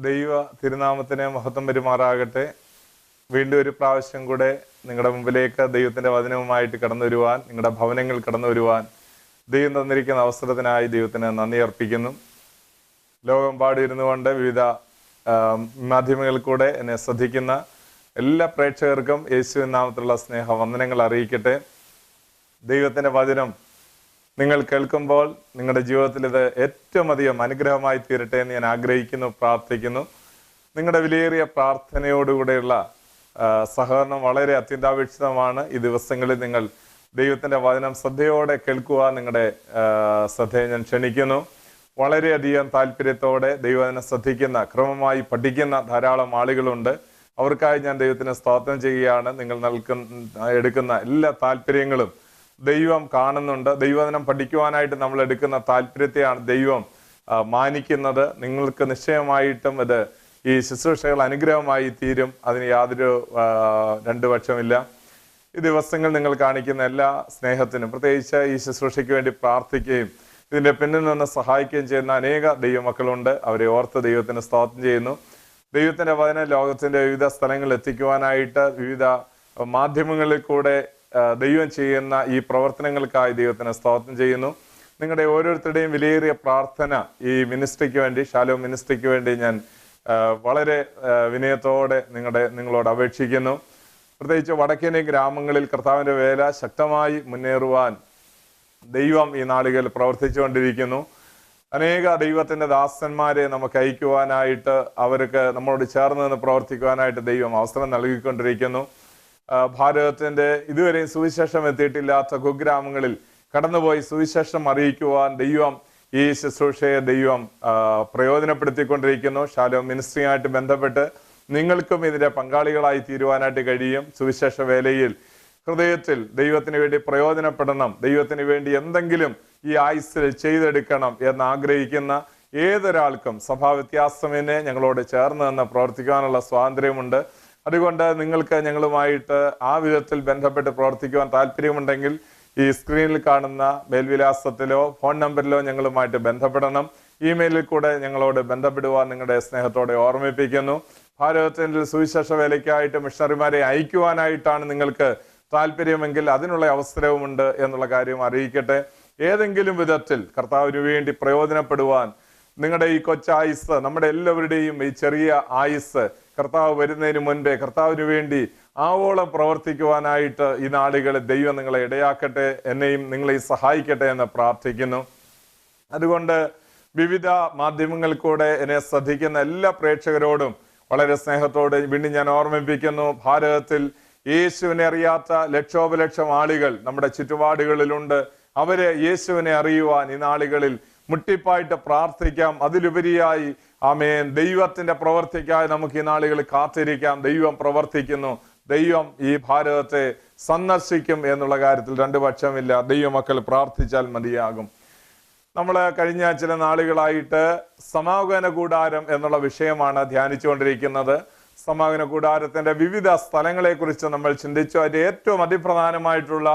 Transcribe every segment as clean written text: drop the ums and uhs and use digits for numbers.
ദൈവ തിരുനാമത്തിന് മഹത്വം പെരുമാറാകട്ടെ. വീണ്ടും ഒരു പ്രാവശ്യം കൂടെ നിങ്ങളുടെ മുമ്പിലേക്ക് ദൈവത്തിൻ്റെ വചനവുമായിട്ട് കടന്നു വരുവാൻ, നിങ്ങളുടെ ഭവനങ്ങൾ കടന്നു വരുവാൻ ദൈവം തന്നിരിക്കുന്ന അവസരത്തിനായി ദൈവത്തിന് നന്ദി അർപ്പിക്കുന്നു. ലോകമെമ്പാടും ഇരുന്നു കൊണ്ട് വിവിധ മാധ്യമങ്ങളിൽ കൂടെ എന്നെ ശ്രദ്ധിക്കുന്ന എല്ലാ പ്രേക്ഷകർക്കും യേശുവിൻ നാമത്തിലുള്ള സ്നേഹ വന്ദനങ്ങൾ അറിയിക്കട്ടെ. ദൈവത്തിൻ്റെ വചനം നിങ്ങൾ കേൾക്കുമ്പോൾ നിങ്ങളുടെ ജീവിതത്തിൽ ഇത് ഏറ്റവും അധികം അനുഗ്രഹമായി തീരട്ടെ എന്ന് ഞാൻ ആഗ്രഹിക്കുന്നു, പ്രാർത്ഥിക്കുന്നു. നിങ്ങളുടെ വിലയേറിയ പ്രാർത്ഥനയോടുകൂടെയുള്ള സഹകരണം വളരെ അത്യന്താപേക്ഷിതമാണ്. ഈ ദിവസങ്ങളിൽ നിങ്ങൾ ദൈവത്തിൻ്റെ വചനം ശ്രദ്ധയോടെ കേൾക്കുക, നിങ്ങളുടെ ശ്രദ്ധയെ ഞാൻ ക്ഷണിക്കുന്നു. വളരെയധികം താല്പര്യത്തോടെ ദൈവവചനം ശ്രദ്ധിക്കുന്ന, ക്രമമായി പഠിക്കുന്ന ധാരാളം ആളുകളുണ്ട്. അവർക്കായി ഞാൻ ദൈവത്തിന് സ്തോത്രം ചെയ്യുകയാണ്. നിങ്ങൾ എടുക്കുന്ന എല്ലാ താല്പര്യങ്ങളും ദൈവം കാണുന്നുണ്ട്. ദൈവവചനം പഠിക്കുവാനായിട്ട് നമ്മൾ എടുക്കുന്ന താല്പര്യത്തെയാണ് ദൈവം മാനിക്കുന്നത്. നിങ്ങൾക്ക് നിശ്ചയമായിട്ടും ഇത് ഈ ശുശ്രൂഷകൾ അനുഗ്രഹമായി തീരും, അതിന് യാതൊരു രണ്ടു പക്ഷമില്ല. ഈ ദിവസങ്ങൾ നിങ്ങൾ കാണിക്കുന്ന എല്ലാ സ്നേഹത്തിനും, പ്രത്യേകിച്ച് ഈ ശുശ്രൂഷയ്ക്ക് വേണ്ടി പ്രാർത്ഥിക്കുകയും ഇതിൻ്റെ പിന്നിൽ നിന്ന് സഹായിക്കുകയും ചെയ്യുന്ന അനേക ദൈവമക്കളുണ്ട്. അവരെ ഓർത്ത് ദൈവത്തിന് സ്തോത്രം ചെയ്യുന്നു. ദൈവത്തിൻ്റെ വചനം ലോകത്തിൻ്റെ വിവിധ സ്ഥലങ്ങളിൽ എത്തിക്കുവാനായിട്ട് വിവിധ മാധ്യമങ്ങളിൽ കൂടെ ദൈവം ചെയ്യുന്ന ഈ പ്രവർത്തനങ്ങൾക്കായി ദൈവത്തിന് സ്തോത്രം ചെയ്യുന്നു. നിങ്ങളുടെ ഓരോരുത്തരുടെയും വിലയേറിയ പ്രാർത്ഥന ഈ മിനിസ്ട്രിക്ക് വേണ്ടി, ഷാലോം മിനിസ്ട്രിക്ക് വേണ്ടി ഞാൻ വളരെ വിനയത്തോടെ നിങ്ങളോട് അപേക്ഷിക്കുന്നു. പ്രത്യേകിച്ച് വടക്കേന്ത്യൻ ഗ്രാമങ്ങളിൽ കർത്താവിൻ്റെ വേല ശക്തമായി മുന്നേറുവാൻ ദൈവം ഈ നാളുകളിൽ പ്രവർത്തിച്ചുകൊണ്ടിരിക്കുന്നു. അനേക ദൈവത്തിൻ്റെ ദാസന്മാരെ നമുക്ക് അയക്കുവാനായിട്ട്, അവർക്ക് നമ്മളോട് ചേർന്ന് നിന്ന് പ്രവർത്തിക്കുവാനായിട്ട് ദൈവം അവസരം നൽകിക്കൊണ്ടിരിക്കുന്നു. ഭാരതത്തിൻ്റെ ഇതുവരെയും സുവിശേഷം എത്തിയിട്ടില്ലാത്ത കുഗ്രാമങ്ങളിൽ കടന്നുപോയി സുവിശേഷം അറിയിക്കുവാൻ ദൈവം ഈ ശുശ്രൂഷയെ ദൈവം പ്രയോജനപ്പെടുത്തിക്കൊണ്ടിരിക്കുന്നു. ഷാലോം മിനിസ്ട്രിയുമായിട്ട് ബന്ധപ്പെട്ട് നിങ്ങൾക്കും ഇതിൻ്റെ പങ്കാളികളായി തീരുവാനായിട്ട് കഴിയും. സുവിശേഷ വേലയിൽ ഹൃദയത്തിൽ ദൈവത്തിന് വേണ്ടി പ്രയോജനപ്പെടണം, ദൈവത്തിന് വേണ്ടി എന്തെങ്കിലും ഈ ആയുസ്സിൽ ചെയ്തെടുക്കണം എന്ന് ആഗ്രഹിക്കുന്ന ഏതൊരാൾക്കും സഭാവ്യത്യാസമെന്നെ ഞങ്ങളോട് ചേർന്ന് നിന്ന് പ്രവർത്തിക്കുവാനുള്ള സ്വാതന്ത്ര്യമുണ്ട്. അതുകൊണ്ട് നിങ്ങൾക്ക് ഞങ്ങളുമായിട്ട് ആ വിധത്തിൽ ബന്ധപ്പെട്ട് പ്രവർത്തിക്കുവാൻ താല്പര്യമുണ്ടെങ്കിൽ ഈ സ്ക്രീനിൽ കാണുന്ന മേൽവിലാസത്തിലോ ഫോൺ നമ്പറിലോ ഞങ്ങളുമായിട്ട് ബന്ധപ്പെടണം. ഇമെയിലിൽ കൂടെ ഞങ്ങളോട് ബന്ധപ്പെടുവാൻ നിങ്ങളുടെ സ്നേഹത്തോടെ ഓർമ്മിപ്പിക്കുന്നു. ഭാരതത്തിൽ സുവിശേഷ വേലയ്ക്കായിട്ട് മിഷണറിമാരെ അയക്കുവാനായിട്ടാണ് നിങ്ങൾക്ക് താല്പര്യമെങ്കിൽ അതിനുള്ള അവസരവുമുണ്ട് എന്നുള്ള കാര്യം അറിയിക്കട്ടെ. ഏതെങ്കിലും വിധത്തിൽ കർത്താവിന് വേണ്ടി പ്രയോജനപ്പെടുവാൻ നിങ്ങളുടെ ഈ കൊച്ചായുസ്, നമ്മുടെ എല്ലാവരുടെയും ഈ ചെറിയ ആയുസ് കർത്താവ് വരുന്നതിന് മുൻപേ കർത്താവിന് വേണ്ടി ആവോളം പ്രവർത്തിക്കുവാനായിട്ട് ഈ നാളുകളിൽ ദൈവം നിങ്ങളെ ഇടയാക്കട്ടെ, എന്നെയും നിങ്ങളെയും സഹായിക്കട്ടെ എന്ന് പ്രാർത്ഥിക്കുന്നു. അതുകൊണ്ട് വിവിധ മാധ്യമങ്ങളിൽ കൂടെ എന്നെ ശ്രദ്ധിക്കുന്ന എല്ലാ പ്രേക്ഷകരോടും വളരെ സ്നേഹത്തോടെ വീണ്ടും ഞാൻ ഓർമ്മിപ്പിക്കുന്നു. ഭാരതത്തിൽ യേശുവിനെ അറിയാത്ത ലക്ഷോപലക്ഷം ആളുകൾ നമ്മുടെ ചുറ്റുപാടുകളിലുണ്ട്. അവരെ യേശുവിനെ അറിയുവാൻ ഈ നാളുകളിൽ മുട്ടിപ്പായിട്ട് പ്രാർത്ഥിക്കാം. അതിലുപരിയായി ആമേൻ, ദൈവത്തിന്റെ പ്രവർത്തിക്കായി നമുക്ക് ഈ നാളുകളിൽ കാത്തിരിക്കാം. ദൈവം പ്രവർത്തിക്കുന്നു. ദൈവം ഈ ഭാരതത്തെ സന്ദർശിക്കും എന്നുള്ള കാര്യത്തിൽ രണ്ടു പക്ഷമില്ല. ദൈവമക്കൾ പ്രാർത്ഥിച്ചാൽ മതിയാകും. നമ്മൾ കഴിഞ്ഞ ചില നാളുകളായിട്ട് സമാഗമന കൂടാരം എന്നുള്ള വിഷയമാണ് ധ്യാനിച്ചുകൊണ്ടിരിക്കുന്നത്. സമാഗമന കൂടാരത്തിന്റെ വിവിധ സ്ഥലങ്ങളെ കുറിച്ച് നമ്മൾ ചിന്തിച്ചു. അതിന്റെ ഏറ്റവും അതിപ്രധാനമായിട്ടുള്ള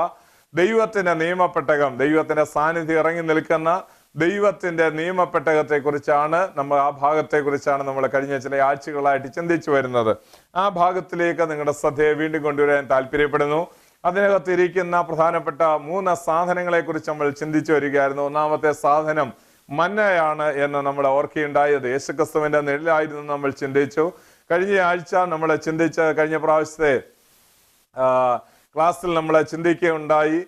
ദൈവത്തിന്റെ നിയമപ്പെട്ടകം, ദൈവത്തിന്റെ സാന്നിധ്യം ഇറങ്ങി നിൽക്കുന്ന ദൈവത്തിന്റെ നിയമപ്പെട്ടകത്തെ കുറിച്ചാണ് നമ്മൾ, ആ ഭാഗത്തെ കുറിച്ചാണ് നമ്മൾ കഴിഞ്ഞ ചില ആഴ്ചകളായിട്ട് ചിന്തിച്ചു വരുന്നത്. ആ ഭാഗത്തിലേക്ക് നിങ്ങളുടെ ശ്രദ്ധയെ വീണ്ടും കൊണ്ടുവരാൻ താല്പര്യപ്പെടുന്നു. അതിനകത്തിരിക്കുന്ന പ്രധാനപ്പെട്ട 3 സാധനങ്ങളെ കുറിച്ച് നമ്മൾ ചിന്തിച്ചു വരികയായിരുന്നു. ഒന്നാമത്തെ സാധനം മന്നയാണ് എന്ന് നമ്മൾ ഓർക്കുകയുണ്ടായത്. യേശുക്രിസ്തുവിന്റെ നിഴലായിരുന്നു നമ്മൾ ചിന്തിച്ചു. കഴിഞ്ഞ ആഴ്ച നമ്മൾ കഴിഞ്ഞ പ്രാവശ്യത്തെ ക്ലാസ്സിൽ നമ്മൾ ചിന്തിക്കുകയുണ്ടായി.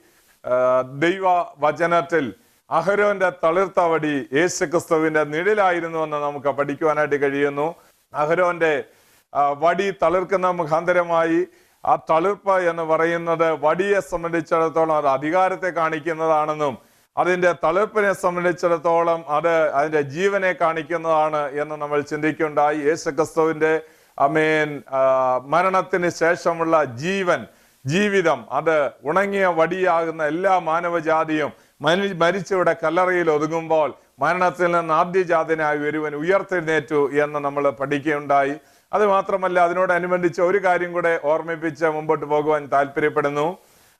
ദൈവ വചനത്തിൽ അഹരോന്റെ തളിർത്തവടി യേശുക്രിസ്തുവിന്റെ നിഴലായിരുന്നു എന്ന് നമുക്ക് പഠിക്കുവാനായിട്ട് കഴിയുന്നു. അഹരോന്റെ വടി തളിർക്കുന്ന മുഖാന്തരമായി ആ തളിർപ്പ് എന്ന് പറയുന്നത് വടിയെ സംബന്ധിച്ചിടത്തോളം അത് അധികാരത്തെ കാണിക്കുന്നതാണെന്നും അതിന്റെ തളിർപ്പിനെ സംബന്ധിച്ചിടത്തോളം അത് അതിന്റെ ജീവനെ കാണിക്കുന്നതാണ് എന്ന് നമ്മൾ ചിന്തിക്കുകയുണ്ടായി. യേശുക്രിസ്തുവിന്റെ മരണത്തിന് ശേഷമുള്ള ജീവിതം അത് ഉണങ്ങിയ വടിയാകുന്ന എല്ലാ മാനവജാതിയും മരിച്ചവിടെ കല്ലറയിൽ ഒതുങ്ങുമ്പോൾ മരണത്തിൽ നിന്ന് ആദ്യജാതനായി ഒരുവൻ ഉയർത്തെഴുന്നേറ്റു എന്ന് നമ്മൾ പഠിക്കുകയുണ്ടായി. അത് മാത്രമല്ല, അതിനോടനുബന്ധിച്ച് ഒരു കാര്യം കൂടെ ഓർമ്മിപ്പിച്ച് മുമ്പോട്ട് പോകുവാൻ താല്പര്യപ്പെടുന്നു.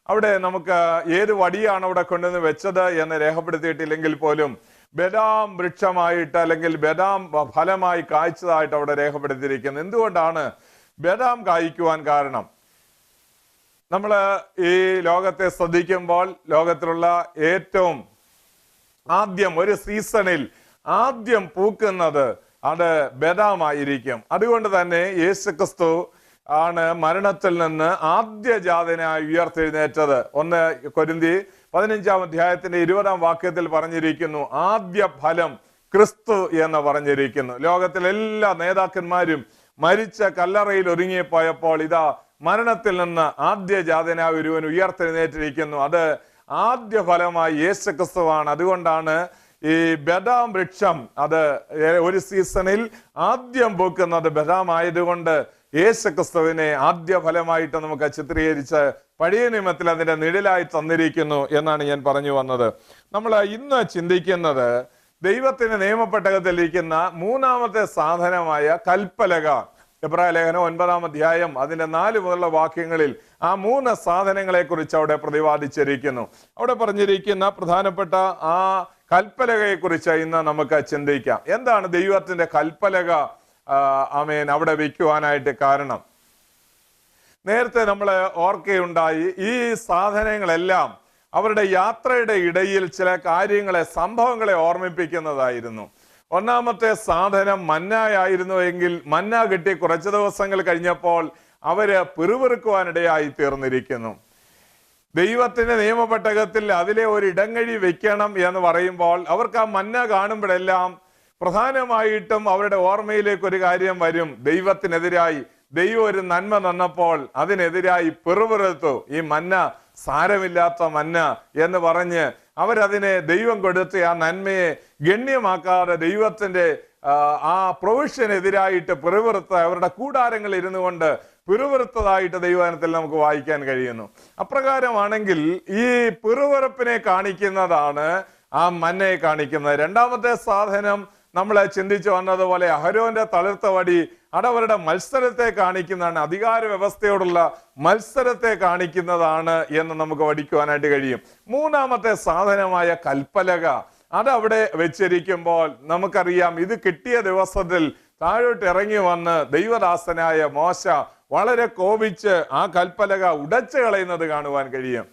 അവിടെ നമുക്ക് ഏത് വടിയാണ് അവിടെ കൊണ്ടുവന്ന് വെച്ചത് എന്ന് രേഖപ്പെടുത്തിയിട്ടില്ലെങ്കിൽ പോലും ബദാം വൃക്ഷമായിട്ട് അല്ലെങ്കിൽ ബദാം ഫലമായി കായ്ച്ചതായിട്ട് അവിടെ രേഖപ്പെടുത്തിയിരിക്കുന്നത്. എന്തുകൊണ്ടാണ് ബദാം കായ്ക്കുവാൻ കാരണം? നമ്മൾ ഈ ലോകത്തെ ശ്രദ്ധിക്കുമ്പോൾ ലോകത്തിലുള്ള ഏറ്റവും ആദ്യം ഒരു സീസണിൽ ആദ്യം പൂക്കുന്നത് അത് ബദാമായിരിക്കും. അതുകൊണ്ട് തന്നെ യേശുക്രിസ്തു ആണ് മരണത്തിൽ നിന്ന് ആദ്യജാതനായി ഉയർത്തെഴുന്നേറ്റത്. 1 കൊരിന്തി 15-ാം അധ്യായത്തിന്റെ 20-ാം വാക്യത്തിൽ പറഞ്ഞിരിക്കുന്നു, ആദ്യ ഫലം ക്രിസ്തു എന്ന് പറഞ്ഞിരിക്കുന്നു. ലോകത്തിലെ എല്ലാ നേതാക്കന്മാരും മരിച്ച കല്ലറയിൽ ഒരുങ്ങിപ്പോയപ്പോൾ ഇതാ മരണത്തിൽ നിന്ന് ആദ്യജാതനായ ഒരുവൻ ഉയർത്തെഴുന്നേറ്റിരിക്കുന്നു. അത് ആദ്യ ഫലമായി യേശുക്രിസ്തുവാണ്. അതുകൊണ്ടാണ് ഈ ബദാം വൃക്ഷം അത് ഒരു സീസണിൽ ആദ്യം പൂക്കുന്നത് ബദാം ആയതുകൊണ്ട് യേശുക്രിസ്തുവിനെ ആദ്യ ഫലമായിട്ട് നമുക്ക് ചിത്രീകരിച്ച് പഴയ നിയമത്തിൽ അതിന്റെ നിഴലായി തന്നിരിക്കുന്നു എന്നാണ് ഞാൻ പറഞ്ഞു വന്നത്. നമ്മൾ ഇന്ന് ചിന്തിക്കുന്നത് ദൈവത്തിന് നിയമപ്പെട്ടകത്തിലിരിക്കുന്ന മൂന്നാമത്തെ സാധനമായ കൽപ്പലക. എബ്രായ ലേഖനം 9-ാം അധ്യായം അതിന്റെ 4 മുതലുള്ള വാക്യങ്ങളിൽ ആ 3 സാധനങ്ങളെ കുറിച്ച് അവിടെ പ്രതിപാദിച്ചിരിക്കുന്നു. അവിടെ പറഞ്ഞിരിക്കുന്ന പ്രധാനപ്പെട്ട ആ കൽപ്പലകയെ കുറിച്ച് ഇന്ന് നമുക്ക് ചിന്തിക്കാം. എന്താണ് ദൈവത്തിന്റെ കൽപ്പലക അവിടെ വയ്ക്കുവാനായിട്ട് കാരണം? നേരത്തെ നമ്മൾ ഓർക്കുകയുണ്ടായി, ഈ സാധനങ്ങളെല്ലാം അവരുടെ യാത്രയുടെ ഇടയിൽ ചില കാര്യങ്ങളെ, സംഭവങ്ങളെ ഓർമ്മിപ്പിക്കുന്നതായിരുന്നു. ഒന്നാമത്തെ സാധനം മന്നായായിരുന്നു എങ്കിൽ മന്ന കിട്ടി കുറച്ച് ദിവസങ്ങൾ കഴിഞ്ഞപ്പോൾ അവര് പിറുപിറുക്കുവാനിടയായി തീർന്നിരിക്കുന്നു. ദൈവത്തിന്റെ നിയമപ്പെട്ടകത്തിൽ അതിലെ ഒരു ഇടങ്ങഴി വെക്കണം എന്ന് പറയുമ്പോൾ അവർക്ക് ആ മന്ന കാണുമ്പോഴെല്ലാം പ്രധാനമായിട്ടും അവരുടെ ഓർമ്മയിലേക്ക് ഒരു കാര്യം വരും. ദൈവത്തിനെതിരായി ദൈവം ഒരു നന്മ തന്നപ്പോൾ അതിനെതിരായി പിറുപിറുത്തു. ഈ മന്ന സാരമില്ലാത്ത മന്ന എന്ന് പറഞ്ഞ് അവരതിനെ ദൈവം കൊടുത്ത് ആ നന്മയെ ഗണ്യമാക്കാതെ ദൈവത്തിന്റെ ആ പ്രൊവിഷനെതിരായിട്ട് പിറുപിറുത്ത അവരുടെ കൂടാരങ്ങളിൽ ഇരുന്നു കൊണ്ട് പിറുപിറുത്തതായിട്ട് ദൈവവചനത്തിൽ നമുക്ക് വായിക്കാൻ കഴിയുന്നു. അപ്രകാരമാണെങ്കിൽ ഈ പിറുപിറുപ്പിനെ കാണിക്കുന്നതാണ് ആ മന്നയെ കാണിക്കുന്നത്. രണ്ടാമത്തെ സാധനം നമ്മൾ ചിന്തിച്ചു വന്നതുപോലെ അഹരോന്റെ തളിർത്ത വടി അതവരുടെ മത്സരത്തെ കാണിക്കുന്നതാണ്, അധികാര വ്യവസ്ഥയോടുള്ള മത്സരത്തെ കാണിക്കുന്നതാണ് എന്ന് നമുക്ക് പഠിക്കുവാനായിട്ട് കഴിയും. മൂന്നാമത്തെ സാധനമായ കൽപ്പലക അതവിടെ വെച്ചിരിക്കുമ്പോൾ നമുക്കറിയാം, ഇത് കിട്ടിയ ദിവസത്തിൽ താഴോട്ട് ഇറങ്ങി വന്ന് ദൈവദാസനായ മോശ വളരെ കോപിച്ച് ആ കൽപ്പലക ഉടച്ചു കളയുന്നത് കാണുവാൻ കഴിയും.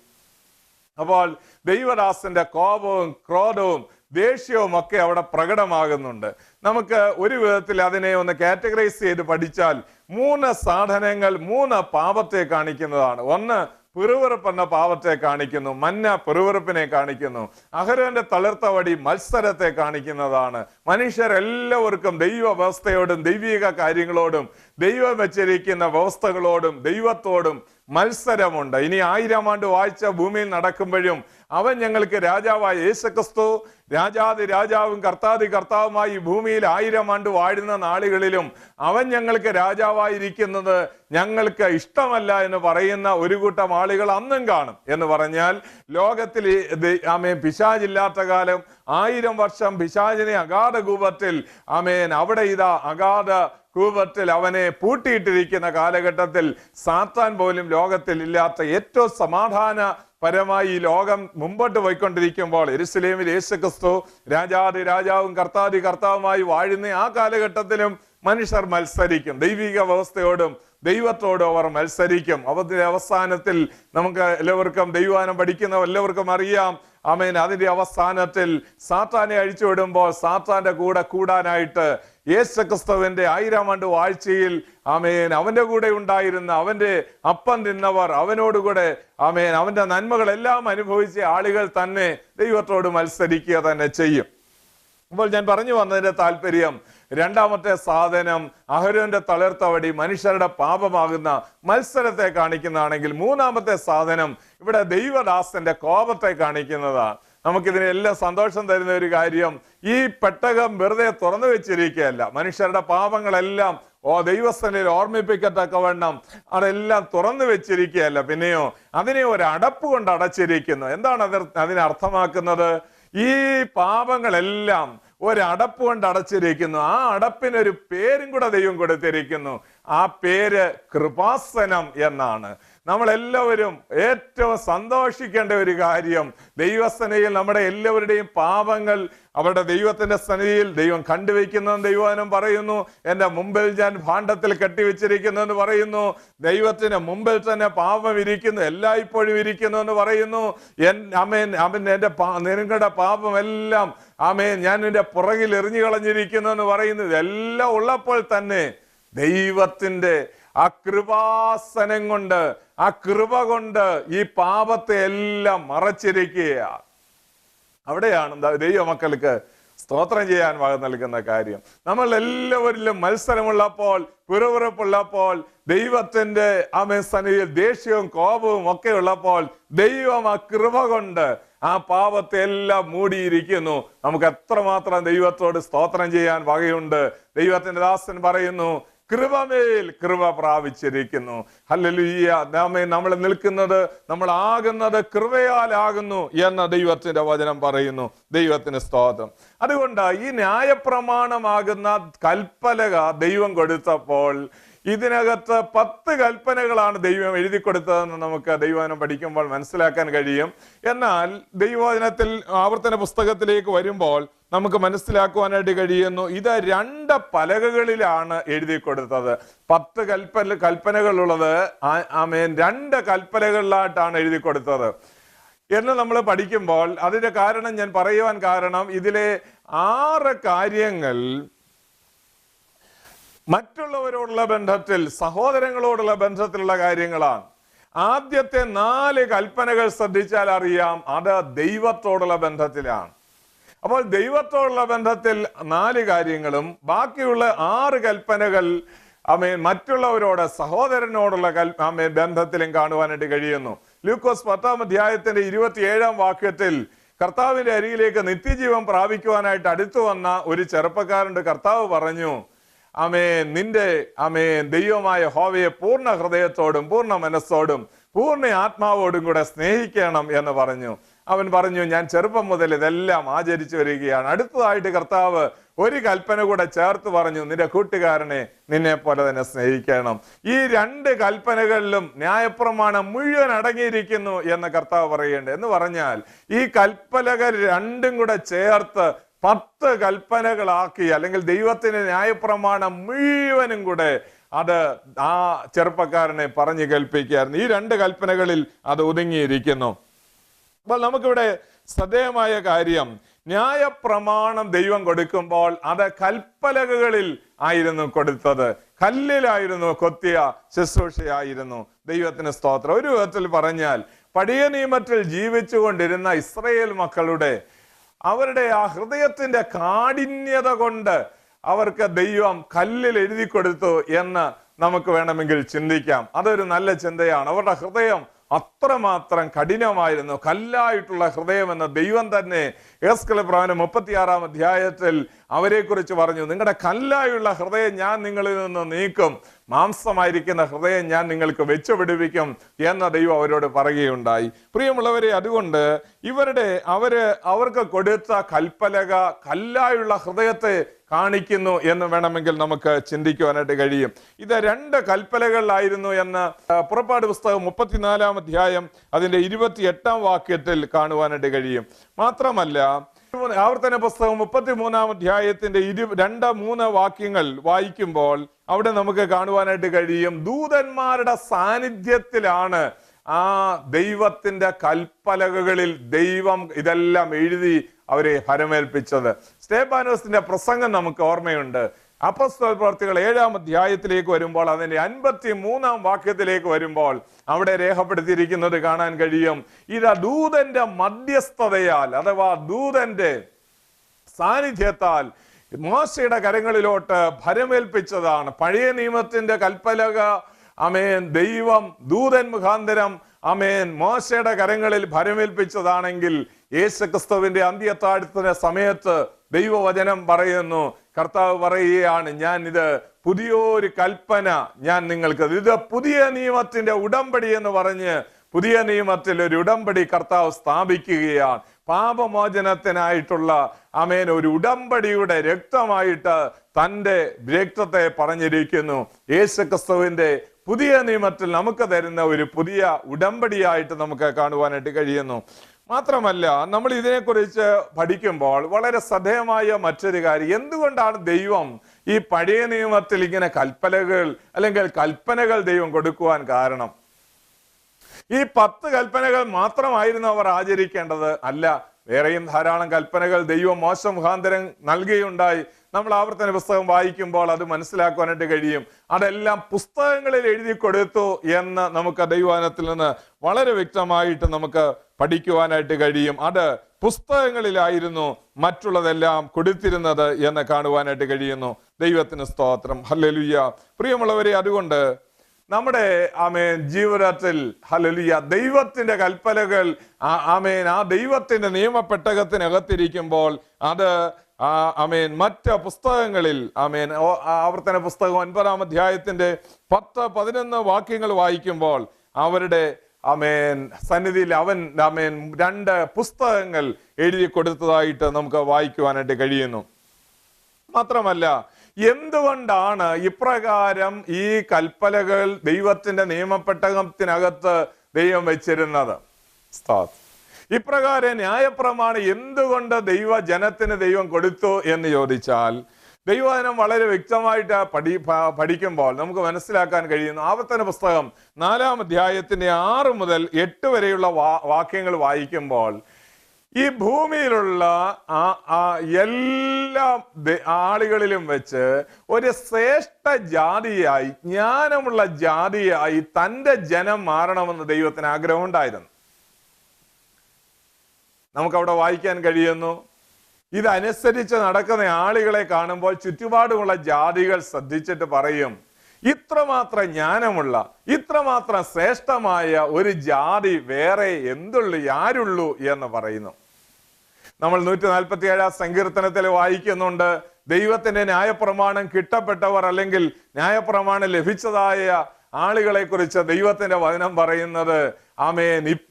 അപ്പോൾ ദൈവദാസന്റെ കോപവും ക്രോധവും ദേഷ്യവും ഒക്കെ അവിടെ പ്രകടമാകുന്നുണ്ട്. നമുക്ക് ഒരു വിധത്തിൽ അതിനെ ഒന്ന് കാറ്റഗറൈസ് ചെയ്ത് പഠിച്ചാൽ 3 സാധനങ്ങൾ 3 പാപത്തെ കാണിക്കുന്നതാണ്. ഒന്ന് പിറുവിറുപ്പ് എന്ന പാപത്തെ കാണിക്കുന്നു, മന്ന പിറുവിറുപ്പിനെ കാണിക്കുന്നു, അഹരോന്റെ തളിർത്ത വടി മത്സരത്തെ കാണിക്കുന്നതാണ്. മനുഷ്യരെല്ലാവർക്കും ദൈവ വ്യവസ്ഥയോടും ദൈവിക കാര്യങ്ങളോടും ദൈവം വെച്ചിരിക്കുന്ന വ്യവസ്ഥകളോടും ദൈവത്തോടും മത്സരമുണ്ട്. ഇനി 1000 ആണ്ട് വാഴ്ച ഭൂമിയിൽ നടക്കുമ്പോഴും അവൻ ഞങ്ങൾക്ക് രാജാവായ യേശുക്രിസ്തു രാജാതി രാജാവും കർത്താതി കർത്താവുമായി ഈ ഭൂമിയിൽ 1000 ആണ്ട് വാഴുന്ന നാളുകളിലും അവൻ ഞങ്ങൾക്ക് രാജാവായിരിക്കുന്നത് ഞങ്ങൾക്ക് ഇഷ്ടമല്ല എന്ന് പറയുന്ന ഒരു കൂട്ടം ആളുകൾ അന്നും കാണും. എന്ന് പറഞ്ഞാൽ ലോകത്തിൽ പിശാചില്ലാത്ത കാലം 1000 വർഷം പിശാചിനെ അഗാധ കൂപത്തിൽ അവിടെ ഇതാ അഗാധ കൂപത്തിൽ അവനെ പൂട്ടിയിട്ടിരിക്കുന്ന കാലഘട്ടത്തിൽ സാത്താൻ പോലും ലോകത്തിൽ ഇല്ലാത്ത ഏറ്റവും സമാധാന പരമായി ഈ ലോകം മുമ്പോട്ട് പോയിക്കൊണ്ടിരിക്കുമ്പോൾ യെരൂശലേമിൽ യേശുക്രിസ്തു രാജാതി രാജാവും കർത്താതി കർത്താവുമായി വാഴുന്ന ആ കാലഘട്ടത്തിലും മനുഷ്യർ മത്സരിക്കും. ദൈവിക വ്യവസ്ഥയോടും ദൈവത്തോടും അവർ മത്സരിക്കും. അവരുടെ അവസാനത്തിൽ നമുക്ക് എല്ലാവർക്കും ദൈവവചനം പഠിക്കുന്ന എല്ലാവർക്കും അറിയാം, അതിന്റെ അവസാനത്തിൽ സാത്താനെ അഴിച്ചുവിടുമ്പോൾ സാത്താന്റെ കൂടെ കൂടാനായിട്ട് യേശുക്രിസ്തുവിന്റെ 1000 ആണ്ട് വാഴ്ചയിൽ അവന്റെ കൂടെ ഉണ്ടായിരുന്ന അവന്റെ അപ്പം തിന്നവർ അവനോടുകൂടെ അവന്റെ നന്മകളെല്ലാം അനുഭവിച്ച ആളുകൾ തന്നെ ദൈവത്തോട് മത്സരിക്കുക തന്നെ ചെയ്യും. അപ്പോൾ ഞാൻ പറഞ്ഞു വന്നതിന്റെ താല്പര്യം, രണ്ടാമത്തെ സാധനം അഹരോന്റെ തളിർത്ത വടി മനുഷ്യരുടെ പാപമാകുന്ന മത്സരത്തെ കാണിക്കുന്നതാണെങ്കിൽ മൂന്നാമത്തെ സാധനം ഇവിടെ ദൈവദാസന്റെ കോപത്തെ കാണിക്കുന്നതാണ്. നമുക്കിതിനെല്ലാം സന്തോഷം തരുന്ന ഒരു കാര്യം, ഈ പെട്ടകം വെറുതെ തുറന്നു വെച്ചിരിക്കുകയല്ല. മനുഷ്യരുടെ പാപങ്ങളെല്ലാം ദൈവസ്ഥനിൽ ഓർമ്മിപ്പിക്കത്തക്കവണ്ണം അതെല്ലാം തുറന്നു വെച്ചിരിക്കുകയല്ല, പിന്നെയോ അതിനെ ഒരു അടപ്പ് കൊണ്ട് അടച്ചിരിക്കുന്നു. എന്താണ് അതിനർത്ഥമാക്കുന്നത്? ഈ പാപങ്ങളെല്ലാം ഒരടപ്പ് കൊണ്ട് അടച്ചിരിക്കുന്നു. ആ അടപ്പിനൊരു പേരും കൂടെ ദൈവം കൊടുത്തിരിക്കുന്നു. ആ പേര് കൃപാസനം എന്നാണ്. നമ്മളെല്ലാവരും ഏറ്റവും സന്തോഷിക്കേണ്ട ഒരു കാര്യം, ദൈവസന്നിധിയിൽ നമ്മുടെ എല്ലാവരുടെയും പാപങ്ങൾ അവരുടെ ദൈവത്തിന്റെ സന്നിധിയിൽ ദൈവം കണ്ടുവയ്ക്കുന്നെന്ന് ദൈവവചനം പറയുന്നു. എൻ്റെ മുമ്പിൽ ഞാൻ ഭാണ്ഡത്തിൽ കെട്ടിവെച്ചിരിക്കുന്നു എന്ന് പറയുന്നു. ദൈവത്തിന് മുമ്പിൽ തന്നെ പാപം ഇരിക്കുന്നു, എല്ലായ്പ്പോഴും ഇരിക്കുന്നു എന്ന് പറയുന്നു. ആമേൻ, എൻ്റെ നിങ്ങളുടെ പാപമെല്ലാം ആമേൻ ഞാൻ നിന്റെ പുറകിൽ എറിഞ്ഞു കളഞ്ഞിരിക്കുന്നു എന്ന് പറയുന്നു. ഇതെല്ലാം ഉള്ളപ്പോൾ തന്നെ ദൈവത്തിന്റെ ആ കൃപാസനം കൊണ്ട്, ആ കൃപ കൊണ്ട് ഈ പാപത്തെ എല്ലാം മറച്ചിരിക്കുകയാണ്. അവിടെയാണ് ദൈവമക്കൾക്ക് സ്തോത്രം ചെയ്യാൻ വക നൽകുന്ന കാര്യം. നമ്മൾ എല്ലാവരിലും മത്സരമുള്ളപ്പോൾ, പിറുപിറുപ്പുള്ളപ്പോൾ, ദൈവത്തിന്റെ സന്നിധിയിൽ ദേഷ്യവും കോപവും ഒക്കെ ഉള്ളപ്പോൾ ദൈവം ആ കൃപ കൊണ്ട് ആ പാപത്തെ എല്ലാം മൂടിയിരിക്കുന്നു. നമുക്ക് എത്രമാത്രം ദൈവത്തോട് സ്തോത്രം ചെയ്യാൻ വകയുണ്ട്. ദൈവത്തിന്റെ ദാസൻ പറയുന്നു, കൃപമേൽ കൃപ പ്രാപിച്ചിരിക്കുന്നു. ഹല്ലേലൂയ. നമ്മൾ നിൽക്കുന്നത്, നമ്മൾ ആകുന്നത് കൃപയാലാകുന്നു എന്ന് ദൈവത്തിന്റെ വചനം പറയുന്നു. ദൈവത്തിന് സ്തോത്രം. അതുകൊണ്ട് ഈ ന്യായപ്രമാണമാകുന്ന കൽപ്പലക ദൈവം കൊടുത്തപ്പോൾ ഇതിനകത്ത് 10 കൽപ്പനകളാണ് ദൈവം എഴുതി കൊടുത്തതെന്ന് നമുക്ക് ദൈവവചനം പഠിക്കുമ്പോൾ മനസ്സിലാക്കാൻ കഴിയും. എന്നാൽ ദൈവവചനത്തിൽ ആവർത്തന പുസ്തകത്തിലേക്ക് വരുമ്പോൾ നമുക്ക് മനസ്സിലാക്കുവാനായിട്ട് കഴിയുന്നു, ഇത് 2 പലകകളിലാണ് എഴുതി കൊടുത്തത്. 10 കൽപ്പനകളുള്ളത് ആമേൻ 2 കൽപ്പനകളിലായിട്ടാണ് എഴുതി കൊടുത്തത് എന്ന് നമ്മൾ പഠിക്കുമ്പോൾ അതിന്റെ കാരണം ഞാൻ പറയുവാൻ കാരണം, ഇതിലെ 6 കാര്യങ്ങൾ മറ്റുള്ളവരോടുള്ള ബന്ധത്തിൽ, സഹോദരങ്ങളോടുള്ള ബന്ധത്തിലുള്ള കാര്യങ്ങളാണ്. ആദ്യത്തെ 4 കൽപ്പനകൾ ശ്രദ്ധിച്ചാൽ അറിയാം, അത് ദൈവത്തോടുള്ള ബന്ധത്തിലാണ്. അപ്പോൾ ദൈവത്തോടുള്ള ബന്ധത്തിൽ 4 കാര്യങ്ങളും ബാക്കിയുള്ള 6 കൽപ്പനകൾ മറ്റുള്ളവരോട്, സഹോദരനോടുള്ള ബന്ധത്തിലും കാണുവാനായിട്ട് കഴിയുന്നു. ലൂക്കോസ് 10-ാം അധ്യായത്തിന്റെ 27-ാം വാക്യത്തിൽ കർത്താവിന്റെ അരികിലേക്ക് നിത്യജീവൻ പ്രാപിക്കുവാനായിട്ട് അടുത്തു വന്ന ഒരു ചെറുപ്പക്കാരന്റെ കർത്താവ് പറഞ്ഞു, നിന്റെ ദൈവമായ യഹോവയെ പൂർണ്ണ ഹൃദയത്തോടും പൂർണ്ണ മനസ്സോടും പൂർണ്ണ ആത്മാവോടും കൂടെ സ്നേഹിക്കണം എന്ന് പറഞ്ഞു. അവൻ പറഞ്ഞു, ഞാൻ ചെറുപ്പം മുതൽ ഇതെല്ലാം ആചരിച്ചു വരികയാണ്. അടുത്തതായിട്ട് കർത്താവ് ഒരു കൽപ്പന കൂടെ ചേർത്ത് പറഞ്ഞു, നിന്റെ കൂട്ടുകാരനെ നിന്നെ പോലെ തന്നെ സ്നേഹിക്കണം. ഈ 2 കൽപ്പനകളിലും ന്യായപ്രമാണം മുഴുവൻ അടങ്ങിയിരിക്കുന്നു എന്ന് കർത്താവ് പറയുന്നുണ്ട്. എന്ന് പറഞ്ഞാൽ ഈ കൽപ്പനകൾ 2 കൂടെ ചേർത്ത് 10 കൽപ്പനകളാക്കി, അല്ലെങ്കിൽ ദൈവത്തിന്റെ ന്യായപ്രമാണം മുഴുവനും കൂടെ അത് ആ ചെറുപ്പക്കാരനെ പറഞ്ഞു കേൾപ്പിക്കുകയായിരുന്നു. ഈ 2 കൽപ്പനകളിൽ അത് ഒതുങ്ങിയിരിക്കുന്നു. അപ്പോൾ നമുക്കിവിടെ ശ്രദ്ധേയമായ കാര്യം, ന്യായപ്രമാണം ദൈവം കൊടുക്കുമ്പോൾ അത് കൽപ്പലകകളിൽ ആയിരുന്നു കൊടുത്തത്, കല്ലിലായിരുന്നു കൊത്തിയ ശുശ്രൂഷയായിരുന്നു. ദൈവത്തിന് സ്തോത്രം. ഒരു വിധത്തിൽ പറഞ്ഞാൽ പഴയ നിയമത്തിൽ ജീവിച്ചു കൊണ്ടിരുന്ന ഇസ്രായേൽ മക്കളുടെ അവരുടെ ആ ഹൃദയത്തിന്റെ കാഠിന്യത കൊണ്ട് അവർക്ക് ദൈവം കല്ലിൽ എഴുതി കൊടുത്തു എന്ന് നമുക്ക് വേണമെങ്കിൽ ചിന്തിക്കാം. അതൊരു നല്ല ചിന്തയാണ്. അവരുടെ ഹൃദയം അത്രമാത്രം കഠിനമായിരുന്നു, കല്ലായിട്ടുള്ള ഹൃദയം എന്ന് ദൈവം തന്നെ എസ്കേൽ പ്രവചനം 36-ാം അധ്യായത്തിൽ അവരെ കുറിച്ച് പറഞ്ഞു. നിങ്ങളുടെ കല്ലായുള്ള ഹൃദയം ഞാൻ നിങ്ങളിൽ നിന്ന് നീക്കും, മാംസമായിരിക്കുന്ന ഹൃദയം ഞാൻ നിങ്ങൾക്ക് വെച്ചുപിടിപ്പിക്കും എന്ന് ദൈവം അവരോട് പറയുകയുണ്ടായി. പ്രിയമുള്ളവരെ, അതുകൊണ്ട് അവർക്ക് കൊടുത്ത കൽപ്പലക കല്ലായുള്ള ഹൃദയത്തെ കാണിക്കുന്നു എന്ന് വേണമെങ്കിൽ നമുക്ക് ചിന്തിക്കുവാനായിട്ട് കഴിയും. ഇത് 2 കൽപ്പലകളിലായിരുന്നു എന്ന് പുറപ്പാട് പുസ്തകം 34-ാം അധ്യായം അതിന്റെ 28-ാം വാക്യത്തിൽ കാണുവാനായിട്ട് കഴിയും. മാത്രമല്ല ആവർത്തന പുസ്തകം 33-ാം അധ്യായത്തിന്റെ 2-3 വാക്യങ്ങൾ വായിക്കുമ്പോൾ അവിടെ നമുക്ക് കാണുവാനായിട്ട് കഴിയും, ദൂതന്മാരുടെ സാന്നിധ്യത്തിലാണ് ആ ദൈവത്തിന്റെ കൽപ്പലകകളിൽ ദൈവം ഇതെല്ലാം എഴുതി അവരെ ഫലമേൽപ്പിച്ചത്. സ്തേഫാനോസിന്റെ പ്രസംഗം നമുക്ക് ഓർമ്മയുണ്ട്. അപ്പോസ്തല പ്രവൃത്തികൾ 7-ാം അധ്യായത്തിലേക്ക് വരുമ്പോൾ അതിന്റെ 53-ാം വാക്യത്തിലേക്ക് വരുമ്പോൾ അവിടെ രേഖപ്പെടുത്തിയിരിക്കുന്നത് കാണാൻ കഴിയും. ഇത് ദൂതന്റെ മധ്യസ്ഥതയാൽ, അഥവാ ദൂതന്റെ സാന്നിധ്യത്താൽ മോശയുടെ കരങ്ങളിലോട്ട് ഫലമേൽപ്പിച്ചതാണ്. പഴയ നിയമത്തിന്റെ കൽപ്പലക ദൈവം ദൂതൻ മുഖാന്തരം മോശയുടെ കരങ്ങളിൽ ഫലമേൽപ്പിച്ചതാണെങ്കിൽ യേശുക്രിസ്തുവിന്റെ അന്ത്യത്താഴത്തിന്റെ സമയത്ത് ദൈവവചനം പറയുന്നു, കർത്താവ് പറയുകയാണ്, ഞാൻ ഇത് പുതിയൊരു കൽപ്പന ഞാൻ നിങ്ങൾക്ക്, ഇത് പുതിയ നിയമത്തിന്റെ ഉടമ്പടി എന്ന് പറഞ്ഞ് പുതിയ നിയമത്തിൽ ഒരു ഉടമ്പടി കർത്താവ് സ്ഥാപിക്കുകയാണ്. പാപമോചനത്തിനായിട്ടുള്ള ഒരു ഉടമ്പടിയുടെ രക്തമായിട്ട് തൻ്റെ രക്തത്തെ പറഞ്ഞിരിക്കുന്നു. യേശുക്രിസ്തുവിന്റെ പുതിയ നിയമത്തിൽ നമുക്ക് തരുന്ന ഒരു പുതിയ ഉടമ്പടിയായിട്ട് നമുക്ക് കാണുവാനായിട്ട് കഴിയുന്നു. മാത്രമല്ല, നമ്മൾ ഇതിനെക്കുറിച്ച് പഠിക്കുമ്പോൾ വളരെ ശ്രദ്ധേയമായ മറ്റൊരു കാര്യം, എന്തുകൊണ്ടാണ് ദൈവം ഈ പഴയ നിയമത്തിൽ ഇങ്ങനെ കൽപ്പനകൾ ദൈവം കൊടുക്കുവാൻ കാരണം? ഈ 10 കൽപ്പനകൾ മാത്രമായിരുന്നു അവർ ആചരിക്കേണ്ടത്? അല്ല, വേറെയും ധാരാളം കൽപ്പനകൾ ദൈവം മോശ മുഖാന്തരം നൽകുകയുണ്ടായി. നമ്മൾ ആവർത്തന പുസ്തകം വായിക്കുമ്പോൾ അത് മനസ്സിലാക്കുവാനായിട്ട് കഴിയും. അതെല്ലാം പുസ്തകങ്ങളിൽ എഴുതി കൊടുത്തു എന്ന് നമുക്ക് ദൈവവചനത്തിൽ നിന്ന് വളരെ വ്യക്തമായിട്ട് നമുക്ക് പഠിക്കുവാനായിട്ട് കഴിയും. അത് പുസ്തകങ്ങളിലായിരുന്നു മറ്റുള്ളതെല്ലാം കൊടുത്തിരുന്നത് എന്ന് കാണുവാനായിട്ട് കഴിയുന്നു. ദൈവത്തിന് സ്തോത്രം, ഹല്ലേലൂയ. പ്രിയമുള്ളവരെ, അതുകൊണ്ട് നമ്മുടെ ജീവിതത്തിൽ ഹല്ലേലൂയ ദൈവത്തിന്റെ കൽപ്പനകൾ ആ ദൈവത്തിന്റെ നിയമപ്പെട്ടകത്തിനകത്തിരിക്കുമ്പോൾ അത് മറ്റ് പുസ്തകങ്ങളിൽ ആവർത്തന പുസ്തകം 9-ാം അധ്യായത്തിന്റെ 10-11 വാക്യങ്ങൾ വായിക്കുമ്പോൾ അവരുടെ സന്നിധിയിൽ അവൻ 2 പുസ്തകങ്ങൾ എഴുതി കൊടുത്തതായിട്ട് നമുക്ക് വായിക്കുവാനായിട്ട് കഴിയുന്നു. മാത്രമല്ല, എന്തുകൊണ്ടാണ് ഇപ്രകാരം ഈ കൽപ്പനകൾ ദൈവത്തിന്റെ നിയമപ്പെട്ടകത്തിനകത്ത് ദൈവം വെച്ചിരുന്നത്? ഇപ്രകാരം ന്യായപ്രമാണം എന്തുകൊണ്ട് ദൈവജനത്തിന് ദൈവം കൊടുത്തു എന്ന് ചോദിച്ചാൽ, ദൈവവചനം വളരെ വ്യക്തമായിട്ട് പഠിക്കുമ്പോൾ നമുക്ക് മനസ്സിലാക്കാൻ കഴിയുന്നു. ആവർത്തന പുസ്തകം 4-ാം അധ്യായത്തിന്റെ 6 മുതൽ 8 വരെയുള്ള വാക്യങ്ങൾ വായിക്കുമ്പോൾ, ഈ ഭൂമിയിലുള്ള എല്ലാ ആളുകളിലും വെച്ച് ഒരു ശ്രേഷ്ഠ ജാതിയായി, ജ്ഞാനമുള്ള ജാതിയായി തൻ്റെ ജനം മാറണമെന്ന് ദൈവത്തിന് ആഗ്രഹം ഉണ്ടായിരുന്നു. നമുക്കവിടെ വായിക്കാൻ കഴിയുന്നു, ഇതനുസരിച്ച് നടക്കുന്ന ആളുകളെ കാണുമ്പോൾ ചുറ്റുപാടുമുള്ള ജാതികൾ ശ്രദ്ധിച്ചിട്ട് പറയും, ഇത്രമാത്രം ജ്ഞാനമുള്ള, ഇത്രമാത്രം ശ്രേഷ്ഠമായ ഒരു ജാതി വേറെ ആരുള്ളൂ എന്ന് പറയുന്നു. നമ്മൾ 147-ാം സങ്കീർത്തനത്തിൽ വായിക്കുന്നുണ്ട്, ദൈവത്തിന്റെ ന്യായപ്രമാണം കിട്ടപ്പെട്ടവർ അല്ലെങ്കിൽ ന്യായപ്രമാണം ലഭിച്ചതായ ആളുകളെ കുറിച്ച് ദൈവത്തിന്റെ വചനം പറയുന്നത്,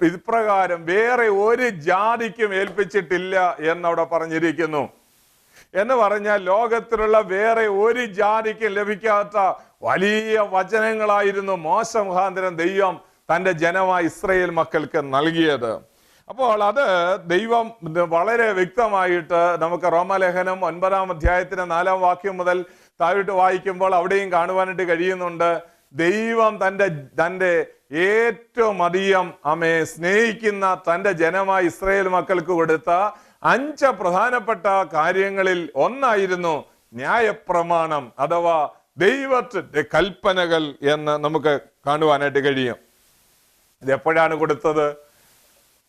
ഇപ്രകാരം വേറെ ഒരു ജാതിക്കും ഏൽപ്പിച്ചിട്ടില്ല എന്നവിടെ പറഞ്ഞിരിക്കുന്നു. എന്ന് പറഞ്ഞാൽ ലോകത്തിലുള്ള വേറെ ഒരു ജാതിക്കും ലഭിക്കാത്ത വലിയ വചനങ്ങളായിരുന്നു മോശ മുഖാന്തരം ദൈവം തൻ്റെ ജനമായ ഇസ്രായേൽ മക്കൾക്ക് നൽകിയത്. അപ്പോൾ അത് ദൈവം വളരെ വ്യക്തമായിട്ട് നമുക്ക് റോമാലേഖനം 9-ാം അധ്യായത്തിന്റെ 4-ാം വാക്യം മുതൽ താഴോട്ട് വായിക്കുമ്പോൾ അവിടെയും കാണുവാനായിട്ട് കഴിയുന്നുണ്ട്. ദൈവം തൻ്റെ ഏറ്റവും അധികം സ്നേഹിക്കുന്ന തൻ്റെ ജനമായ ഇസ്രായേൽ മക്കൾക്ക് കൊടുത്ത 5 പ്രധാനപ്പെട്ട കാര്യങ്ങളിൽ ഒന്നായിരുന്നു ന്യായപ്രമാണം അഥവാ ദൈവത്തിന്റെ കൽപ്പനകൾ എന്ന് നമുക്ക് കാണുവാനായിട്ട് കഴിയും. ഇത് എപ്പോഴാണ് കൊടുത്തത്?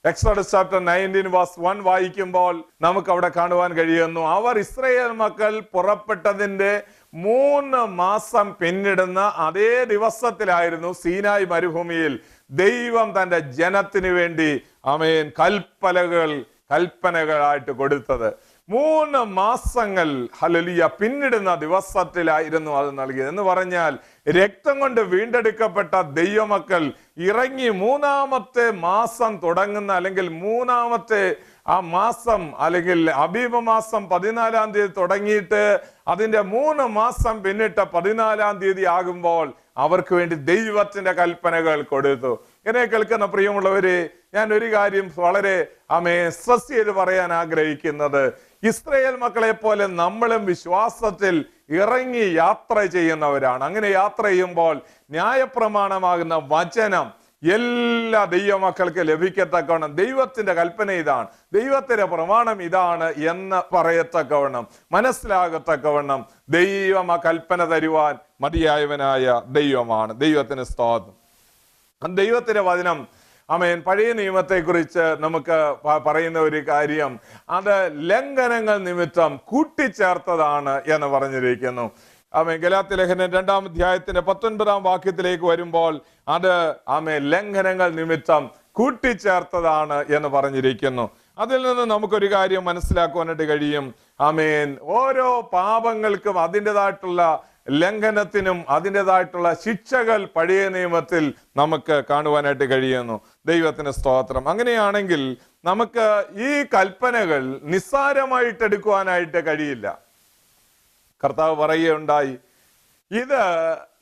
എക്സോഡസ് ചാപ്റ്റർ 19:1 വായിക്കുമ്പോൾ നമുക്ക് അവിടെ കാണുവാൻ കഴിയുന്നു, അവർ ഇസ്രായേൽ മക്കൾ പുറപ്പെട്ടതിന്റെ 3 മാസം പിന്നിടുന്ന അതേ ദിവസത്തിലായിരുന്നു സീനായ് മരുഭൂമിയിൽ ദൈവം തന്റെ ജനത്തിന് വേണ്ടി കൽപ്പനകളായിട്ട് കൊടുത്തത്. 3 മാസങ്ങൾ ഹല്ലേലൂയ പിന്നിടുന്ന ദിവസത്തിലായിരുന്നു അത് നൽകിയത്. എന്ന് പറഞ്ഞാൽ രക്തം കൊണ്ട് വീണ്ടെടുക്കപ്പെട്ട ദൈവമക്കൾ ഇറങ്ങി 3-ാമത്തെ മാസം തുടങ്ങുന്ന അല്ലെങ്കിൽ 3-ാമത്തെ മാസം അല്ലെങ്കിൽ അബീബ മാസം 14-ാം തീയതി തുടങ്ങിയിട്ട് അതിന്റെ 3 മാസം പിന്നിട്ട 14-ാം തീയതി ആകുമ്പോൾ അവർക്ക് വേണ്ടി ദൈവത്തിന്റെ കൽപ്പനകൾ കൊടുത്തു. എന്നെ കേൾക്കുന്ന പ്രിയമുള്ളവരെ, ഞാൻ ഒരു കാര്യം വളരെ സ്ട്രെസ് ചെയ്ത് പറയാൻ ആഗ്രഹിക്കുന്നത്, ഇസ്രായേൽ മക്കളെ പോലെ നമ്മളും വിശ്വാസത്തിൽ ഇറങ്ങി യാത്ര ചെയ്യുന്നവരാണ്. അങ്ങനെ യാത്ര ചെയ്യുമ്പോൾ ന്യായപ്രമാണമാകുന്ന വചനം എല്ലാ ദൈവമക്കൾക്ക് ലഭിക്കത്തക്കവണ്ണം ദൈവത്തിന്റെ കൽപ്പന ഇതാണ്, ദൈവത്തിന്റെ പ്രമാണം ഇതാണ് എന്ന് പറയത്തക്കവണ്ണം മനസ്സിലാകത്തക്കവണ്ണം ദൈവം ആ കൽപ്പന തരുവാൻ മതിയായവനായ ദൈവമാണ്. ദൈവത്തിന് സ്തോത്രം. ദൈവത്തിന്റെ വചനം പഴയ നിയമത്തെ കുറിച്ച് നമുക്ക് പറയുന്ന ഒരു കാര്യം, അത് ലംഘനങ്ങൾ നിമിത്തം കൂട്ടിച്ചേർത്തതാണ് എന്ന് പറഞ്ഞിരിക്കുന്നു. ഗലാത്യ ലേഖനം 2-ാം അധ്യായത്തിന്റെ 19-ാം വാക്യത്തിലേക്ക് വരുമ്പോൾ അത് ലംഘനങ്ങൾ നിമിത്തം കൂട്ടിച്ചേർത്തതാണ് എന്ന് പറഞ്ഞിരിക്കുന്നു. അതിൽ നിന്ന് നമുക്കൊരു കാര്യം മനസ്സിലാക്കുവാനായിട്ട് കഴിയും. ഓരോ പാപങ്ങൾക്കും അതിൻ്റെതായിട്ടുള്ള ലംഘനത്തിനും അതിൻ്റെതായിട്ടുള്ള ശിക്ഷകൾ പഴയ നിയമത്തിൽ നമുക്ക് കാണുവാനായിട്ട് കഴിയുന്നു. ദൈവത്തിന് സ്തോത്രം. അങ്ങനെയാണെങ്കിൽ നമുക്ക് ഈ കൽപ്പനകൾ നിസ്സാരമായിട്ട് എടുക്കുവാനായിട്ട് കഴിയില്ല. കർത്താവ് പറയുകയുണ്ടായി, ഇത്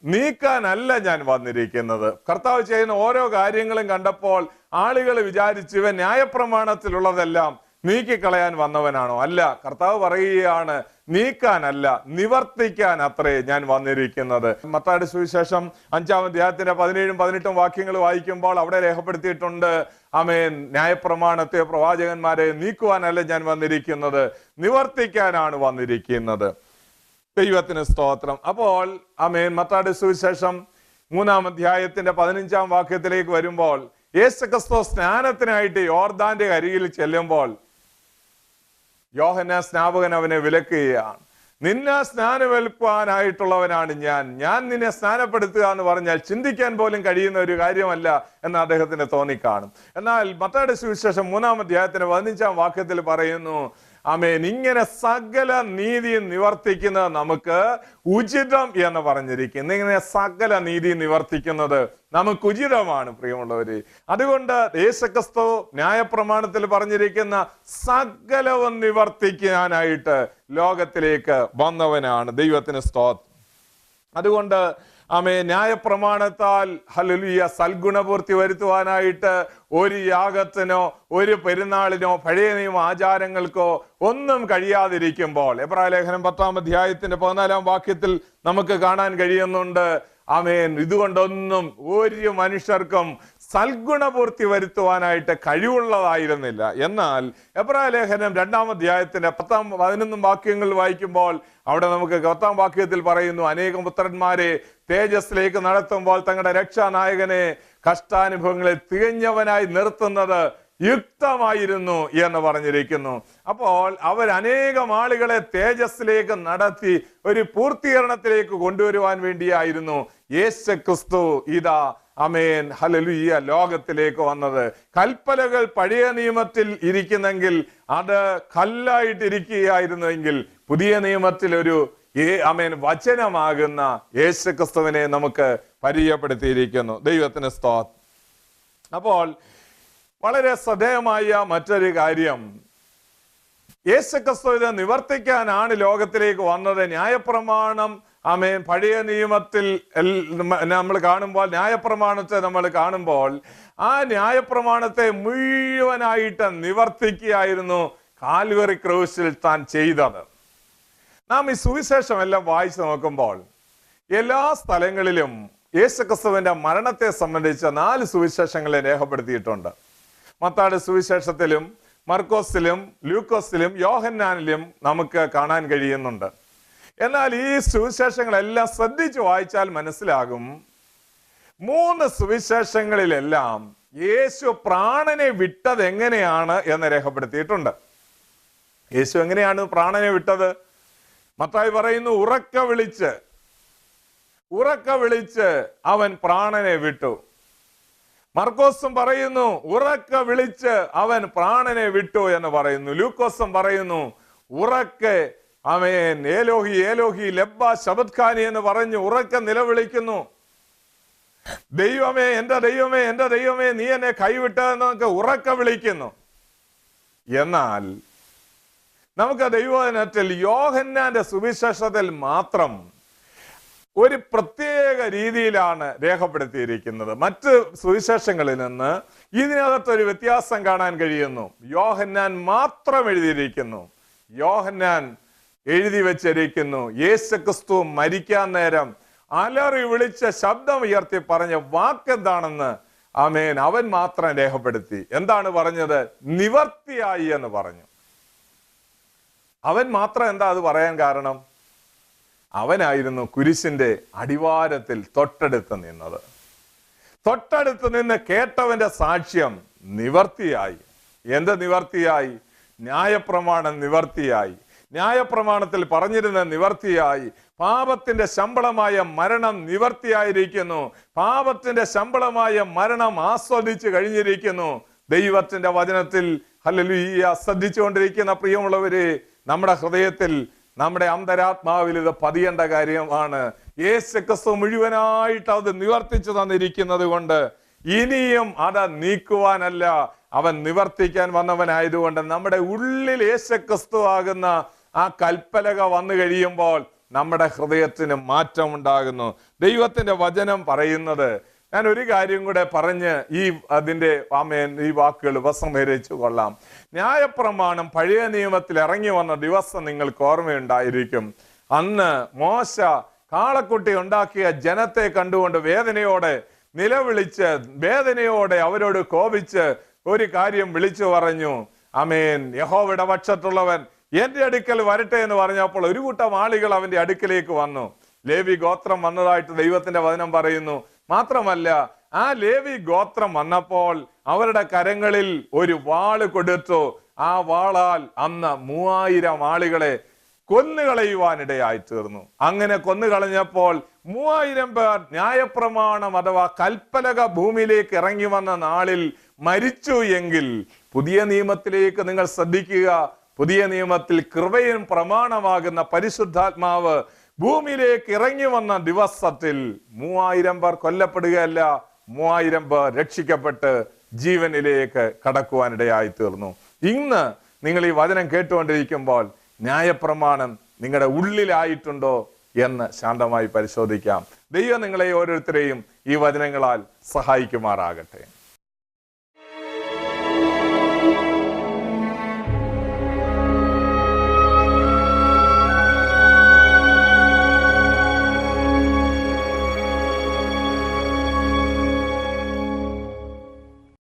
നീക്കാനല്ല ഞാൻ വന്നിരിക്കുന്നത്. കർത്താവ് ചെയ്യുന്ന ഓരോ കാര്യങ്ങളും കണ്ടപ്പോൾ ആളുകൾ വിചാരിച്ചു ഇവൻ ന്യായപ്രമാണത്തിലുള്ളതെല്ലാം നീക്കിക്കളയാൻ വന്നവനാണോ? അല്ല, കർത്താവ് പറയുകയാണ് നീക്കാനല്ല, നിവർത്തിക്കാൻ അത്രേ ഞാൻ വന്നിരിക്കുന്നത്. മത്തായിയുടെ സുവിശേഷം 5-ാം അധ്യായത്തിന്റെ 17-18 വാക്യങ്ങൾ വായിക്കുമ്പോൾ അവിടെ രേഖപ്പെടുത്തിയിട്ടുണ്ട്, ആമേൻ, ന്യായപ്രമാണത്തെ, പ്രവാചകന്മാരെ നീക്കുവാനല്ല ഞാൻ വന്നിരിക്കുന്നത്, നിവർത്തിക്കാനാണ് വന്നിരിക്കുന്നത്. ദൈവത്തിന് സ്തോത്രം. അപ്പോൾ ആമേൻ, മത്തായിയുടെ സുവിശേഷം 3-ാം അധ്യായത്തിന്റെ 15-ാം വാക്യത്തിലേക്ക് വരുമ്പോൾ യേശുക്രിസ്തു സ്നാനത്തിനായിട്ട് യോർദാന്റെ അരികിൽ ചെല്ലുമ്പോൾ യോഹന്നാൻ സ്നാപകൻ അവനെ വിലക്കുകയാണ്. നിന്നെ സ്നാനമേൽക്കുവാനായിട്ടുള്ളവനാണ് ഞാൻ നിന്നെ സ്നാനപ്പെടുത്തുക എന്ന് പറഞ്ഞാൽ ചിന്തിക്കാൻ പോലും കഴിയുന്ന ഒരു കാര്യമല്ല എന്ന് അദ്ദേഹത്തിന് തോന്നിക്കാണും. എന്നാൽ മത്തായിയുടെ സുവിശേഷം 3-ാം അധ്യായത്തിന്റെ 15-ാം വാക്യത്തിൽ പറയുന്നു, ആമേൻ, ഇങ്ങനെ സകല നീതിയും നിവർത്തിക്കുന്നത് നമുക്ക് ഉചിതം എന്ന് പറഞ്ഞിരിക്കുന്നു. ഇങ്ങനെ സകല നീതി നിവർത്തിക്കുന്നത് നമുക്ക് ഉചിതമാണ് പ്രിയമുള്ളവര്. അതുകൊണ്ട് യേശുക്രിസ്തു ന്യായപ്രമാണത്തിൽ പറഞ്ഞിരിക്കുന്ന സകലവും നിവർത്തിക്കാനായിട്ട് ലോകത്തിലേക്ക് വന്നവനാണ്. ദൈവത്തിന് സ്തോത്രം. അതുകൊണ്ട് ആമേൻ, ന്യായപ്രമാണത്താൽ ഹല്ലേലൂയ സൽഗുണപൂർത്തി വരുത്തുവാനായിട്ട് ഒരു യാഗത്തിനോ ഒരു പെരുന്നാളിനോ പഴയ നിയമ ആചാരങ്ങൾക്കോ ഒന്നും കഴിയാതിരിക്കുമ്പോൾ എബ്രായലേഖനം 10-ാം അധ്യായത്തിന്റെ 14-ാം വാക്യത്തിൽ നമുക്ക് കാണാൻ കഴിയുന്നുണ്ട്, ആമേൻ, ഇതുകൊണ്ടൊന്നും ഒരു മനുഷ്യർക്കും സൽഗുണപൂർത്തി വരുത്തുവാനായിട്ട് കഴിവുള്ളതായിരുന്നില്ല. എന്നാൽ എബ്രായലേഖനം 2-ാം അധ്യായത്തിന്റെ 10-11 വാക്യങ്ങൾ വായിക്കുമ്പോൾ അവിടെ നമുക്ക് 10-ാം വാക്യത്തിൽ പറയുന്നു, അനേകം പുത്രന്മാരെ തേജസ്സിലേക്ക് നടത്തുമ്പോൾ തങ്ങളുടെ രക്ഷാനായകനെ കഷ്ടാനുഭവങ്ങളിൽ തികഞ്ഞവനായി നിർത്തുന്നത് യുക്തമായിരുന്നു എന്ന് പറഞ്ഞിരിക്കുന്നു. അപ്പോൾ അവർ അനേകം ആളുകളെ തേജസ്സിലേക്ക് നടത്തി ഒരു പൂർത്തീകരണത്തിലേക്ക് കൊണ്ടുവരുവാൻ വേണ്ടിയായിരുന്നു യേശുക്രിസ്തു ഇതാ ആമേൻ ഹല്ലേലൂയ ലോകത്തിലേക്ക് വന്നത്. കൽപ്പനകൾ പഴയ നിയമത്തിൽ ഇരിക്കുന്നെങ്കിൽ അത് കല്ലായിട്ടിരിക്കുകയായിരുന്നുവെങ്കിൽ പുതിയ നിയമത്തിൽ ഒരു ആമേൻ വചനമാകുന്ന യേശുക്രിസ്തുവിനെ നമുക്ക് പരിചയപ്പെടുത്തിയിരിക്കുന്നു. ദൈവത്തിന് സ്തോത്രം. അപ്പോൾ വളരെ ശ്രദ്ധേയമായ മറ്റൊരു കാര്യം, യേശുക്രിസ്തുവിനെ നിവർത്തിക്കാനാണ് ലോകത്തിലേക്ക് വന്നത്. ന്യായപ്രമാണം ആമേൻ പഴയ നിയമത്തിൽ നമ്മൾ കാണുമ്പോൾ, ന്യായപ്രമാണത്തെ നമ്മൾ കാണുമ്പോൾ ആ ന്യായപ്രമാണത്തെ മുഴുവനായിട്ട് നിവർത്തിക്കുകയായിരുന്നു കാൽവറി ക്രൂശിൽ താൻ ചെയ്തത്. നാം ഈ സുവിശേഷം എല്ലാം വായിച്ചു നോക്കുമ്പോൾ എല്ലാ സ്ഥലങ്ങളിലും യേശുക്രിസ്തുവിന്റെ മരണത്തെ സംബന്ധിച്ച 4 സുവിശേഷങ്ങളെ രേഖപ്പെടുത്തിയിട്ടുണ്ട്. മത്തായിയുടെ സുവിശേഷത്തിലും മർക്കോസിലും ലൂക്കോസിലും യോഹന്നാനിലും നമുക്ക് കാണാൻ കഴിയുന്നുണ്ട്. എന്നാൽ ഈ സുവിശേഷങ്ങളെല്ലാം ശ്രദ്ധിച്ചു വായിച്ചാൽ മനസ്സിലാകും, 3 സുവിശേഷങ്ങളിലെല്ലാം യേശു പ്രാണനെ വിട്ടത് എങ്ങനെയാണ് എന്ന് രേഖപ്പെടുത്തിയിട്ടുണ്ട്. യേശു എങ്ങനെയാണ് പ്രാണനെ വിട്ടത്? മത്തായി പറയുന്നു, ഉറക്ക വിളിച്ച് അവൻ പ്രാണനെ വിട്ടു. മർക്കോസും പറയുന്നു, ഉറക്ക വിളിച്ച് അവൻ പ്രാണനെ വിട്ടു എന്ന് പറയുന്നു. ലൂക്കോസും പറയുന്നു, ഉറക്കെ ആമേൻ ഏലോഹി ഏലോഹി ലബ്ബ ശബത്ഖാനി എന്ന് പറഞ്ഞു ഉറക്കെ നിലവിളിക്കുന്നു. ദൈവമേ, എന്റെ ദൈവമേ, എന്റെ ദൈവമേ, നീ എന്നെ കൈവിട്ടതെന്നൊക്കെ ഉറക്കെ വിളിക്കുന്നു. എന്നാൽ നമുക്ക് ദൈവവചനത്തിൽ യോഹന്നാന്റെ സുവിശേഷത്തിൽ മാത്രം ഒരു പ്രത്യേക രീതിയിലാണ് രേഖപ്പെടുത്തിയിരിക്കുന്നത്. മറ്റ് സുവിശേഷങ്ങളിൽ നിന്ന് ഇതിനകത്തൊരു വ്യത്യാസം കാണാൻ കഴിയുന്നു. യോഹന്നാൻ മാത്രം എഴുതിയിരിക്കുന്നു. യോഹന്നാൻ എഴുതി വെച്ചിരിക്കുന്നു, യേശുക്രിസ്തു മരിക്കാൻ നേരം അലറി വിളിച്ച ശബ്ദം ഉയർത്തി പറഞ്ഞ വാക്കെന്താണെന്ന് ആമേൻ അവൻ മാത്രം രേഖപ്പെടുത്തി. എന്താണ് പറഞ്ഞത്? നിവർത്തിയായി എന്ന് പറഞ്ഞു. അവൻ മാത്രം എന്താ അത് പറയാൻ കാരണം? അവനായിരുന്നു കുരിശിന്റെ അടിവാരത്തിൽ തൊട്ടടുത്ത് നിന്നത്. തൊട്ടടുത്ത് നിന്ന് കേട്ടവന്റെ സാക്ഷ്യം നിവർത്തിയായി. എന്ത് നിവർത്തിയായി? ന്യായപ്രമാണം നിവർത്തിയായി. ന്യായപ്രമാണത്തിൽ പറഞ്ഞിരുന്ന നിവർത്തിയായി. പാപത്തിന്റെ ശമ്പളമായ മരണം നിവർത്തിയായിരിക്കുന്നു. പാപത്തിന്റെ ശമ്പളമായ മരണം ആസ്വദിച്ചു കഴിഞ്ഞിരിക്കുന്നു. ദൈവത്തിന്റെ വചനത്തിൽ ഹല്ലേലൂയ ശ്രദ്ധിച്ചുകൊണ്ടിരിക്കുന്ന പ്രിയമുള്ളവരെ, നമ്മുടെ ഹൃദയത്തിൽ, നമ്മുടെ അന്തരാത്മാവിൽ ഇത് പതിയേണ്ട കാര്യമാണ്. യേശുക്രിസ്തു മുഴുവനായിട്ട് അത് നിവർത്തിച്ചു തന്നിരിക്കുന്നത് കൊണ്ട് ഇനിയും അത് നീക്കുവാനല്ല, അവൻ നിവർത്തിക്കാൻ വന്നവനായതുകൊണ്ട് നമ്മുടെ ഉള്ളിൽ യേശുക്രിസ്തു ആകുന്ന ആ കൽപ്പലക വന്നു കഴിയുമ്പോൾ നമ്മുടെ ഹൃദയത്തിന് മാറ്റം ഉണ്ടാകുന്നു. ദൈവത്തിന്റെ വചനം പറയുന്നത്, ഞാൻ ഒരു കാര്യം കൂടെ പറഞ്ഞ് ഈ വാക്കുകൾ ഉപസംഹരിച്ചു കൊള്ളാം. ന്യായപ്രമാണം പഴയ നിയമത്തിൽ ഇറങ്ങി വന്ന ദിവസം നിങ്ങൾക്ക് ഓർമ്മയുണ്ടായിരിക്കും. അന്ന് മോശ കാളക്കുട്ടി ഉണ്ടാക്കിയ ജനത്തെ കണ്ടുകൊണ്ട് വേദനയോടെ നിലവിളിച്ച്, വേദനയോടെ അവരോട് കോപിച്ച് ഒരു കാര്യം വിളിച്ചു പറഞ്ഞു. ആമേൻ, യഹോവയുടെ പക്ഷത്തുള്ളവൻ എന്റെ അടുക്കൽ വരട്ടെ എന്ന് പറഞ്ഞപ്പോൾ ഒരു കൂട്ടം ആളുകൾ അവന്റെ അടുക്കലേക്ക് വന്നു. ലേവി ഗോത്രം വന്നതായിട്ട് ദൈവത്തിന്റെ വചനം പറയുന്നു. മാത്രമല്ല, ആ ലേവി ഗോത്രം വന്നപ്പോൾ അവരുടെ കരങ്ങളിൽ ഒരു വാള് കൊടുത്തു. ആ വാളാൽ അന്ന് 3000 ആളുകളെ കൊന്നുകളയുവാനിടയായി തീർന്നു. അങ്ങനെ കൊന്നുകളഞ്ഞപ്പോൾ 3000 പേർ ന്യായപ്രമാണം അഥവാ കൽപ്പലക ഭൂമിയിലേക്ക് ഇറങ്ങി വന്ന നാളിൽ മരിച്ചു എങ്കിൽ, പുതിയ നിയമത്തിലേക്ക് നിങ്ങൾ ശ്രദ്ധിക്കുക, പുതിയ നിയമത്തിൽ കൃപയും പ്രമാണമാകുന്ന പരിശുദ്ധാത്മാവ് ഭൂമിയിലേക്ക് ഇറങ്ങി വന്ന ദിവസത്തിൽ 3000 പേർ കൊല്ലപ്പെടുകയല്ല, 3000 പേർ രക്ഷിക്കപ്പെട്ട് ജീവനിലേക്ക് കടക്കുവാനിടയായി തീർന്നു. ഇന്ന് നിങ്ങൾ ഈ വചനം കേട്ടുകൊണ്ടിരിക്കുമ്പോൾ ന്യായപ്രമാണം നിങ്ങളുടെ ഉള്ളിലായിട്ടുണ്ടോ എന്ന് ശാന്തമായി പരിശോധിക്കാം. ദൈവം നിങ്ങളെ ഓരോരുത്തരെയും ഈ വചനങ്ങളാൽ സഹായിക്കുമാറാകട്ടെ.